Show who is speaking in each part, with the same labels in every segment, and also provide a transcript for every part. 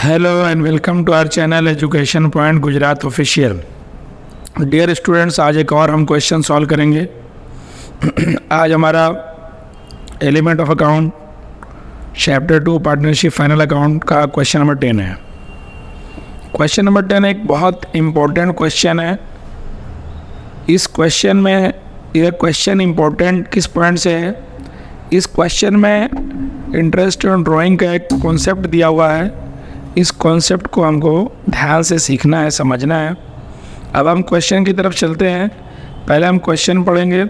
Speaker 1: Hello and welcome to our channel education point Gujarat official. Dear students, आज एक और हम क्वेश्चन सॉल्व करेंगे। आज हमारा element of account chapter 2 partnership final account का क्वेश्चन नंबर 10 है। क्वेश्चन नंबर 10 एक बहुत इम्पोर्टेंट क्वेश्चन है। इस क्वेश्चन में यह क्वेश्चन इम्पोर्टेंट किस पॉइंट से है? इस क्वेश्चन में इंटरेस्ट ऑन ड्राइंग का एक कॉन्सेप्ट दिया हुआ है। इस कॉन्सेप्ट को हमको ध्यान से सीखना है, समझना है। अब हम क्वेश्चन की तरफ चलते हैं। पहले हम क्वेश्चन पढ़ेंगे।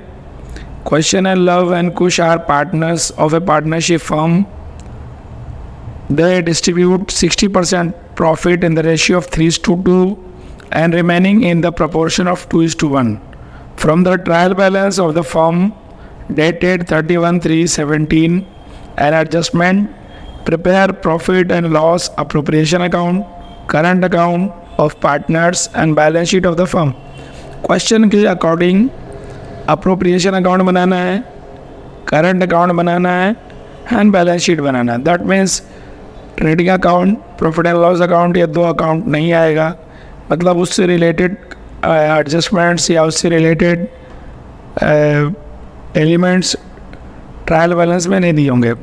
Speaker 1: क्वेश्चन है, Lav and Kush are partners of a partnership firm. They distribute 60% profit in the ratio of 3:2 and remaining in the proportion of 2:1 from the trial balance of the firm dated 31/3/17 an adjustment. Prepare profit and loss appropriation account, current account of partners and balance sheet of the firm. Question के according appropriation account बनाना है, current account बनाना है and balance sheet बनाना है। That means trading account, profit and loss account, ये दो account नहीं आएगा। मतलब उससे रिलेटेड एडजस्टमेंट्स या उससे रिलेटेड एलिमेंट्स ट्रायल बैलेंस में नहीं दिए होंगे।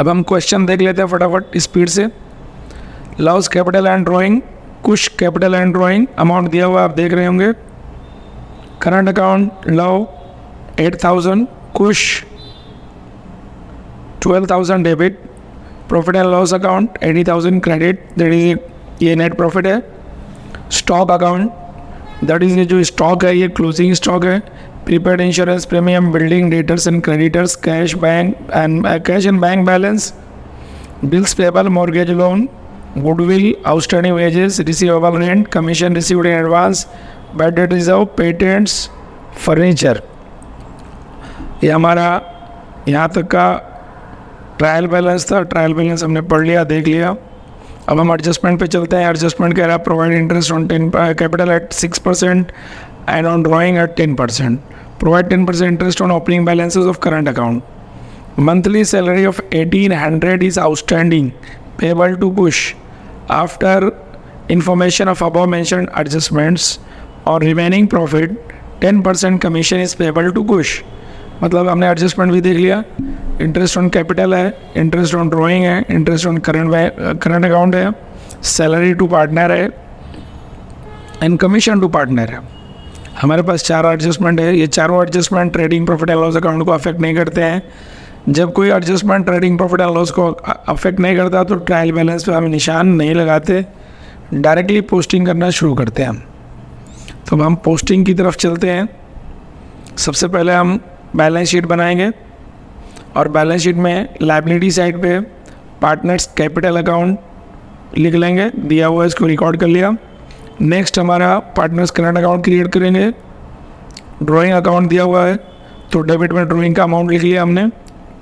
Speaker 1: अब हम क्वेश्चन देख लेते हैं फटाफट स्पीड से। Loves capital and drawing, Kush capital and drawing, amount दिया हुआ आप देख रहे होंगे। Current account love 8,000, Kush 12,000 debit, profit and loss account 80,000 credit, that is ये नेट प्रॉफिट है। स्टॉक अकाउंट, दैट इज ये जो स्टॉक है ये क्लोजिंग स्टॉक है। Prepaid insurance premium, building debtors and creditors, cash and bank balance, bills payable, mortgage loan, goodwill, outstanding wages, receivable rent, commission received in advance, bad debt reserve, patents, furniture. ये हमारा यहाँ तक का trial balance था। Trial balance हमने पढ़ लिया, देख लिया। अब हम एडजस्टमेंट पे चलते हैं। एडजस्टमेंट कह रहा है provide interest on 10 capital eight 6% and on drawing at 10%. Provide 10% interest on opening balances of current account. Monthly salary of 1,800 is outstanding, payable to Kush. After information of above mentioned adjustments or remaining profit, 10% commission is payable to Kush. मतलब हमने adjustment भी देख लिया। Interest on capital है, interest on drawing है, interest on current account है, salary to partner है and commission to partner है। हमारे पास 4 एडजस्टमेंट है। ये चारों adjustment trading profit and loss account को अफेक्ट नहीं करते हैं। जब कोई adjustment trading profit and loss को अफेक्ट नहीं करता तो ट्रायल बैलेंस पे हम निशान नहीं लगाते, डायरेक्टली पोस्टिंग करना शुरू करते हैं हम। तो हम पोस्टिंग की तरफ चलते हैं। सबसे पहले हम बैलेंस शीट बनाएंगे और बैलेंस शीट में लायबिलिटी साइड पे पार्टनर्स कैपिटल अकाउंट लिख लेंगे, दिया हुआ है, इसको रिकॉर्ड कर लिया। नेक्स्ट हमारा पार्टनर्स करंट अकाउंट क्रिएट करेंगे। ड्राइंग अकाउंट दिया हुआ है तो डेबिट में ड्राइंग का अमाउंट लिख लिया हमने,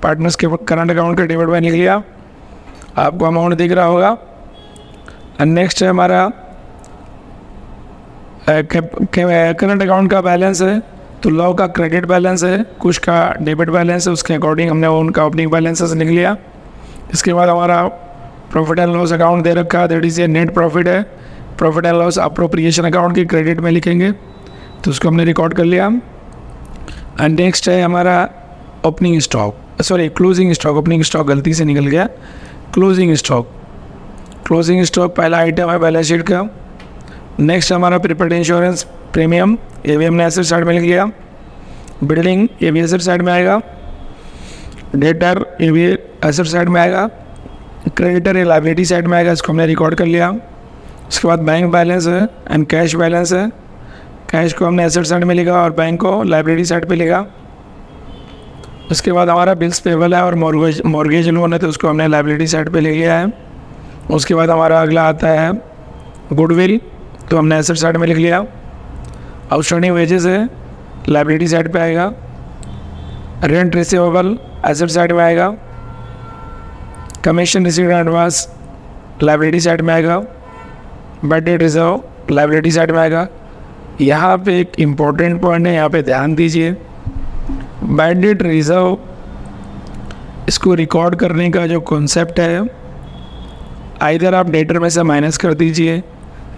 Speaker 1: पार्टनर्स के करंट अकाउंट का डेबिट में लिख लिया, आपको अमाउंट दिख रहा होगा। एंड नेक्स्ट है हमारा करंट अकाउंट का बैलेंस है तो लव का क्रेडिट बैलेंस है, कुछ का डेबिट बैलेंस है, उसके अकॉर्डिंग हमने उनका ओपनिंग बैलेंसेस लिख लिया। इसके बाद हमारा प्रॉफिट एंड लॉस अकाउंट दे रखा है, दैट इज़ ये नेट प्रॉफिट है। Profit and loss appropriation account की क्रेडिट में लिखेंगे तो उसको हमने रिकॉर्ड कर लिया। एंड नेक्स्ट है हमारा opening stock, sorry closing stock, opening stock गलती से निकल गया, क्लोजिंग स्टॉक। क्लोजिंग स्टॉक पहला आइटम है बैलेंस शीट का। नेक्स्ट हमारा प्रीपेड इंश्योरेंस प्रीमियम, ये भी हमने एसेट साइड में लिख लिया। बिल्डिंग, ये भी एसेट साइड में आएगा। डेटर, ये भी एसेट साइड में आएगा। क्रेडिटर, ये लायबिलिटी साइड में आएगा, इसको हमने रिकॉर्ड कर लिया। उसके बाद बैंक बैलेंस है एंड कैश बैलेंस है। कैश को हमने एसेट साइड में लिखा और बैंक को लायबिलिटी साइड पे लिखा। उसके बाद हमारा बिल्स पेबल है और मॉर्गेज लोन है तो उसको हमने लायबिलिटी साइड पे लिख लिया है। उसके बाद हमारा अगला आता है गुडविल, तो हमने एसेट साइड में लिख लिया। आउटस्टैंडिंग वेजेस है, लायबिलिटी साइड पे आएगा। रेंट रिसीवेबल एसेट साइड में आएगा। Commission received advance liability side में आएगा। Bad debt reserve liability side में आएगा। यहाँ पे एक इम्पॉर्टेंट पॉइंट है, यहाँ पे ध्यान दीजिए। बैड डेट रिजर्व इसको रिकॉर्ड करने का जो कॉन्सेप्ट है, आइदर आप डेटर में से माइनस कर दीजिए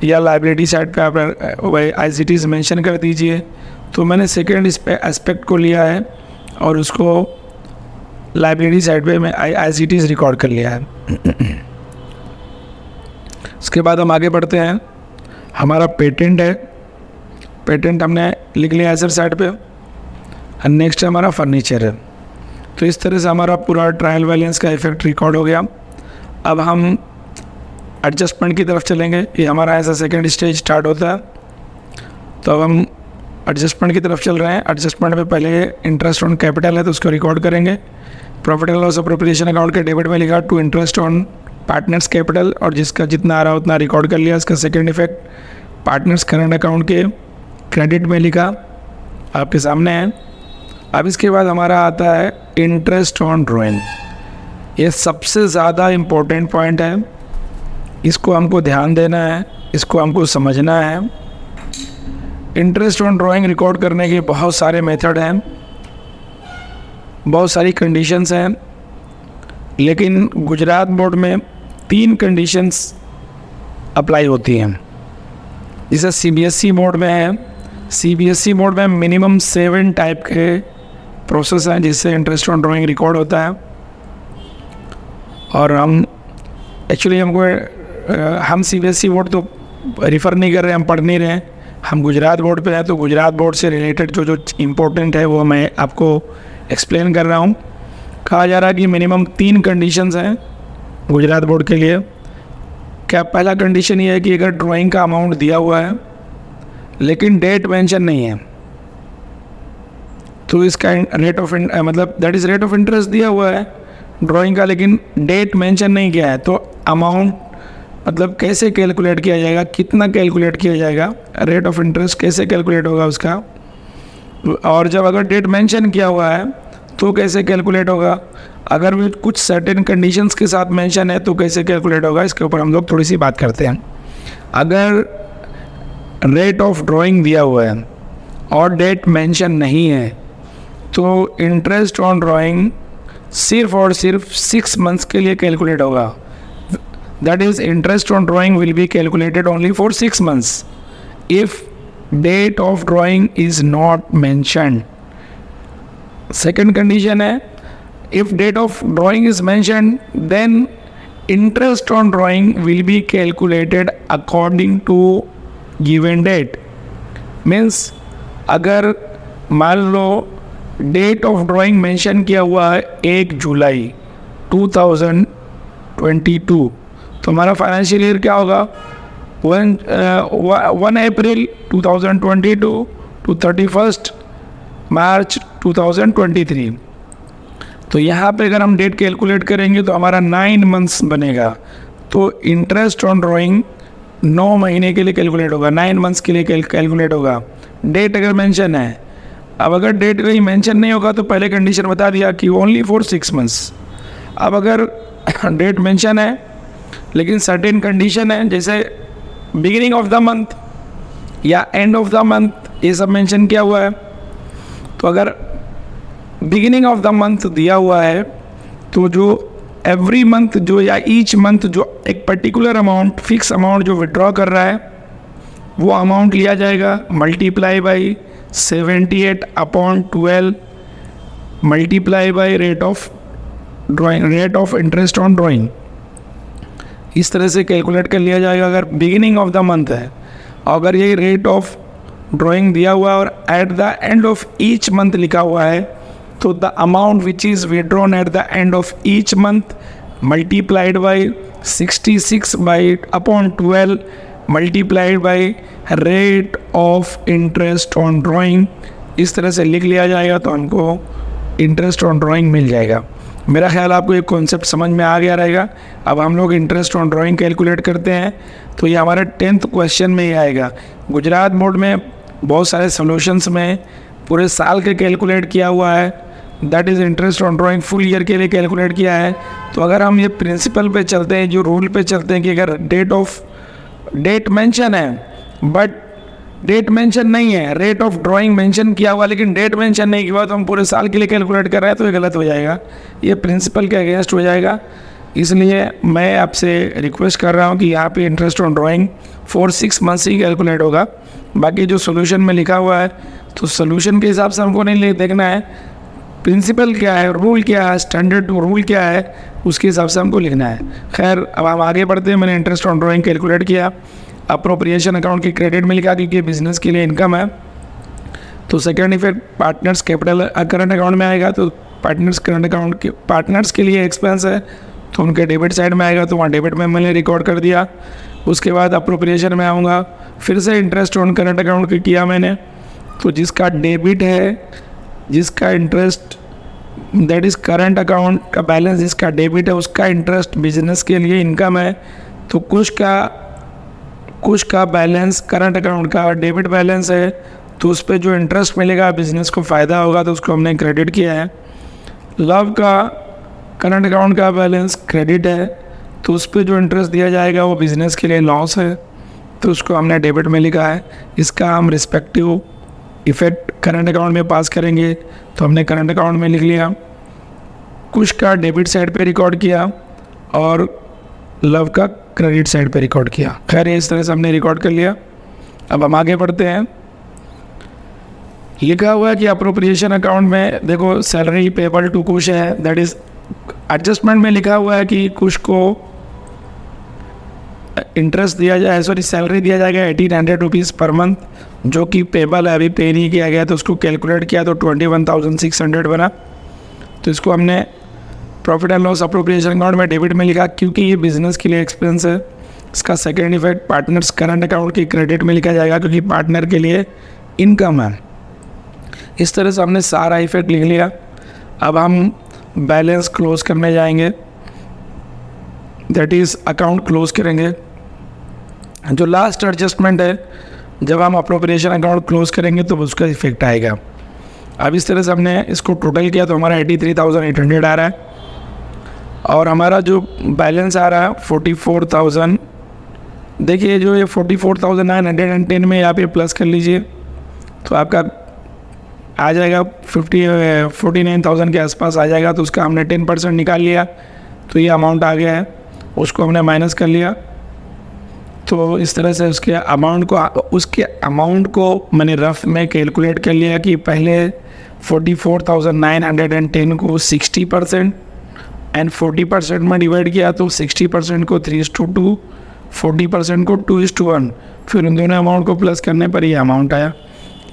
Speaker 1: या लाइबिलिटी साइड पे आप ICTs मेंशन कर दीजिए। तो मैंने सेकेंड एस्पेक्ट को लिया है और उसको लाइबिलिटी साइड पे मैं ICTs रिकॉर्ड कर लिया है। उसके बाद हम आगे बढ़ते हैं। हमारा पेटेंट है, पेटेंट हमने लिख लिया एसेट साइड पे। और नेक्स्ट हमारा फर्नीचर है। तो इस तरह से हमारा पूरा ट्रायल बैलेंस का इफेक्ट रिकॉर्ड हो गया। अब हम एडजस्टमेंट की तरफ चलेंगे। ये हमारा ऐसा सेकेंड स्टेज स्टार्ट होता है। तो अब हम एडजस्टमेंट की तरफ चल रहे हैं। एडजस्टमेंट में पहले इंटरेस्ट ऑन कैपिटल है तो उसको रिकॉर्ड करेंगे। Profit and loss appropriation account के डेबिट में लिखा to interest on partners capital, और जिसका जितना आ रहा उतना रिकॉर्ड कर लिया। इसका second effect partners current account के क्रेडिट में लिखा, आपके सामने है। अब इसके बाद हमारा आता है इंटरेस्ट ऑन ड्राइंग। ये सबसे ज़्यादा इम्पोर्टेंट पॉइंट है, इसको हमको ध्यान देना है, इसको हमको समझना है। इंटरेस्ट ऑन ड्राइंग रिकॉर्ड करने के बहुत सारे मेथड हैं, बहुत सारी कंडीशंस हैं, लेकिन गुजरात बोर्ड में 3 कंडीशंस अप्लाई होती हैं। जैसे CBSE बोर्ड में है, CBSE बोर्ड में मिनिमम 7 टाइप के प्रोसेस हैं जिससे इंटरेस्ट ऑन ड्राइंग रिकॉर्ड होता है। और हम एक्चुअली हम CBSE बोर्ड तो रिफ़र नहीं कर रहे, हम पढ़ नहीं रहे हैं, हम गुजरात बोर्ड पे हैं। तो गुजरात बोर्ड से रिलेटेड जो इम्पोर्टेंट है वो मैं आपको एक्सप्लेन कर रहा हूँ। कहा जा रहा है कि मिनिमम 3 कंडीशंस हैं गुजरात बोर्ड के लिए। क्या पहला कंडीशन ये है कि अगर ड्राइंग का अमाउंट दिया हुआ है लेकिन डेट मेंशन नहीं है, तो इसका रेट ऑफ मतलब that is rate of interest दिया हुआ है ड्राइंग का, लेकिन डेट मेंशन नहीं किया है, तो अमाउंट मतलब कैसे कैलकुलेट किया जाएगा, कितना कैलकुलेट किया जाएगा, रेट ऑफ इंटरेस्ट कैसे कैलकुलेट होगा उसका। और जब अगर डेट मेंशन किया हुआ है तो कैसे कैलकुलेट होगा, अगर वो कुछ सर्टेन कंडीशंस के साथ मेंशन है तो कैसे कैलकुलेट होगा, इसके ऊपर हम लोग थोड़ी सी बात करते हैं। अगर रेट ऑफ ड्राइंग दिया हुआ है और डेट मेंशन नहीं है तो इंटरेस्ट ऑन ड्राइंग सिर्फ और सिर्फ 6 मंथ्स के लिए कैलकुलेट होगा। That is interest on drawing will be calculated only for 6 months if date of drawing is not mentioned. Second condition है, if date of drawing is mentioned then interest on drawing will be calculated according to given date. Means अगर मान लो date of drawing mention किया हुआ है 1 जुलाई 2022, तो हमारा financial year क्या होगा, 1 अप्रैल 2022 टू 31 मार्च 2023। तो यहाँ पे अगर हम डेट कैलकुलेट करेंगे तो हमारा 9 मंथ्स बनेगा। तो इंटरेस्ट ऑन ड्राइंग 9 महीने के लिए कैलकुलेट होगा, 9 मंथ्स के लिए कैलकुलेट होगा। डेट अगर मेंशन है, अब अगर डेट कहीं मेंशन नहीं होगा तो पहले कंडीशन बता दिया कि ओनली फॉर 6 मंथ्स। अब अगर डेट मेंशन है लेकिन सर्टेन कंडीशन है, जैसे बिगिनिंग ऑफ द मंथ या एंड ऑफ द मंथ, ये सब मेंशन किया हुआ है। तो अगर बिगिनिंग ऑफ द मंथ दिया हुआ है तो जो एवरी मंथ जो या ईच मंथ जो एक पर्टिकुलर अमाउंट, फिक्स अमाउंट जो विड्रॉ कर रहा है वो अमाउंट लिया जाएगा, multiply by 78/12 multiply by rate of drawing, rate of interest on drawing. इस तरह से कैलकुलेट कर लिया जाएगा अगर बिगिनिंग ऑफ द मंथ है। अगर ये रेट ऑफ ड्राइंग दिया हुआ है और at the end of each month लिखा हुआ है तो the amount which is withdrawn at the end of each month multiplied by 66/12 multiplied by rate of interest on drawing. इस तरह से लिख लिया जाएगा तो हमको इंटरेस्ट ऑन ड्राइंग मिल जाएगा। मेरा ख्याल आपको एक कॉन्सेप्ट समझ में आ गया रहेगा। अब हम लोग इंटरेस्ट ऑन ड्राइंग कैलकुलेट करते हैं तो ये हमारे 10th क्वेश्चन में ही आएगा। गुजरात बोर्ड में बहुत सारे सॉल्यूशंस में पूरे साल के कैलकुलेट किया हुआ है, that is interest on drawing full year के लिए कैलकुलेट किया है। तो अगर हम ये प्रिंसिपल पे चलते हैं, जो रूल पे चलते हैं कि अगर डेट मेंशन है बट डेट मेंशन नहीं है, रेट ऑफ ड्राइंग मेंशन किया हुआ लेकिन डेट मेंशन नहीं किया तो हम पूरे साल के लिए कैलकुलेट कर रहे हैं तो ये गलत हो जाएगा, ये प्रिंसिपल के अगेंस्ट हो जाएगा। इसलिए मैं आपसे रिक्वेस्ट कर रहा हूँ कि यहाँ पे interest on drawing 4-6 months he calculate होगा। बाकी जो सोल्यूशन में लिखा हुआ है तो सोल्यूशन के हिसाब से हमको नहीं देखना है, प्रिंसिपल क्या है, रूल क्या है, स्टैंडर्ड रूल क्या है, उसके हिसाब से हमको लिखना है। खैर अब हम आगे बढ़ते हैं। मैंने इंटरेस्ट ऑन ड्राइंग कैलकुलेट किया, अप्रोप्रिएशन अकाउंट की क्रेडिट में लिखा क्योंकि बिजनेस के लिए इनकम है। तो second effect partners capital current account में आएगा, तो पार्टनर्स करंट अकाउंट के पार्टनर्स के लिए एक्सपेंस है तो उनके डेबिट साइड में आएगा, तो वहाँ डेबिट में मैंने रिकॉर्ड कर दिया। उसके बाद अप्रोप्रिएशन में आऊँगा, फिर से इंटरेस्ट ऑन करंट अकाउंट किया मैंने, तो जिसका डेबिट है, जिसका interest that is current account का बैलेंस जिसका डेबिट है उसका इंटरेस्ट बिजनेस के लिए इनकम है, तो कुछ का बैलेंस करंट अकाउंट का डेबिट बैलेंस है, तो उस पर जो इंटरेस्ट मिलेगा बिजनेस को फ़ायदा होगा, तो उसको हमने क्रेडिट किया है। लव का करंट अकाउंट का बैलेंस क्रेडिट है, तो उस पर जो इंटरेस्ट दिया जाएगा वो बिज़नेस के लिए लॉस है, तो उसको हमने डेबिट में लिखा है। इसका हम रिस्पेक्टिव इफ़ेक्ट करंट अकाउंट में पास करेंगे, तो हमने करंट अकाउंट में लिख लिया। कुछ का डेबिट साइड पे रिकॉर्ड किया और लव का क्रेडिट साइड पे रिकॉर्ड किया। खैर इस तरह से हमने रिकॉर्ड कर लिया। अब हम आगे बढ़ते हैं। लिखा हुआ है कि अप्रोप्रिएशन अकाउंट में देखो सैलरी पेबल टू कुछ है, दैट इज़ एडजस्टमेंट में लिखा हुआ है कि कुछ को इंटरेस्ट दिया जाए, सॉरी सैलरी दिया जाएगा 1800 रुपीज़ पर मंथ, जो कि पेबल है, अभी पे नहीं किया गया, तो उसको कैलकुलेट किया तो 21,600 बना। तो इसको हमने profit and loss appropriation account में डेबिट में लिखा क्योंकि ये बिजनेस के लिए एक्सपेंस है। इसका second effect partners current account की क्रेडिट में लिखा जाएगा क्योंकि पार्टनर के लिए इनकम है। इस तरह से हमने सारा इफेक्ट लिख लिया। अब हम बैलेंस क्लोज करने जाएंगे, दैट इज़ अकाउंट क्लोज करेंगे। जो लास्ट एडजस्टमेंट है, जब हम अप्रोप्रिएशन अकाउंट क्लोज करेंगे तो उसका इफेक्ट आएगा। अब इस तरह से हमने इसको टोटल किया तो हमारा 83,800 आ रहा है और हमारा जो बैलेंस आ रहा है 44,000। देखिए जो ये 44,910 में यहाँ पे प्लस कर लीजिए तो आपका आ जाएगा 49,000 के आसपास आ जाएगा। तो उसका हमने 10% निकाल लिया तो ये अमाउंट आ गया है, उसको हमने माइनस कर लिया। तो इस तरह से उसके अमाउंट को मैंने रफ में कैलकुलेट कर लिया कि पहले 44,910 को 60% एंड 40% में डिवाइड किया तो 60% को 3:2, 40% को 2:1, फिर उन दोनों अमाउंट को प्लस करने पर ये अमाउंट आया।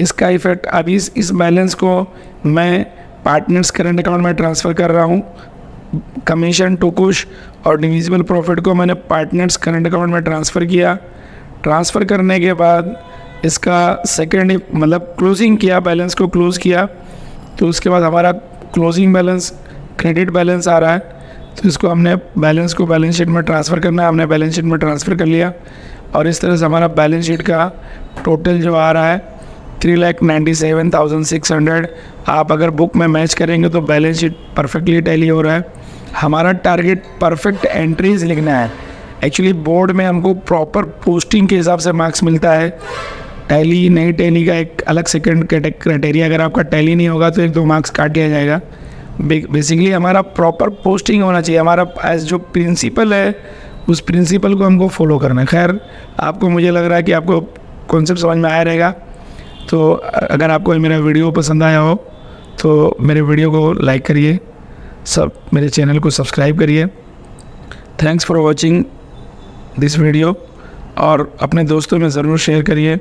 Speaker 1: इसका इफेक्ट अभी इस बैलेंस को मैं पार्टनर्स करंट अकाउंट में ट्रांसफ़र कर रहा हूँ। कमीशन टू कुछ और डिविजिबल प्रॉफिट को मैंने पार्टनर्स करंट अकाउंट में ट्रांसफ़र किया। ट्रांसफ़र करने के बाद इसका सेकेंड मतलब क्लोजिंग किया, बैलेंस को क्लोज़ किया, तो उसके बाद हमारा क्लोजिंग बैलेंस क्रेडिट बैलेंस आ रहा है। तो इसको हमने बैलेंस को बैलेंस शीट में ट्रांसफ़र करना है, हमने बैलेंस शीट में ट्रांसफ़र कर लिया और इस तरह से हमारा बैलेंस शीट का टोटल जो आ रहा है 3,97,600। आप अगर बुक में मैच करेंगे तो बैलेंस शीट परफेक्टली टैली हो रहा है। हमारा टारगेट परफेक्ट एंट्रीज लिखना है। एक्चुअली बोर्ड में हमको प्रॉपर पोस्टिंग के हिसाब से मार्क्स मिलता है, टैली नहीं टैली का एक अलग सेकंड क्राइटेरिया। अगर आपका टैली नहीं होगा तो 1-2 मार्क्स काट दिया जाएगा। बेसिकली हमारा प्रॉपर पोस्टिंग होना चाहिए। हमारा एज जो प्रिंसिपल है उस प्रिंसिपल को हमको फॉलो करना है। खैर आपको, मुझे लग रहा है कि आपको कॉन्सेप्ट समझ में आया रहेगा। तो अगर आपको मेरा वीडियो पसंद आया हो तो मेरे वीडियो को लाइक करिए, मेरे चैनल को सब्सक्राइब करिए। Thanks for watching this video और अपने दोस्तों में ज़रूर शेयर करिए।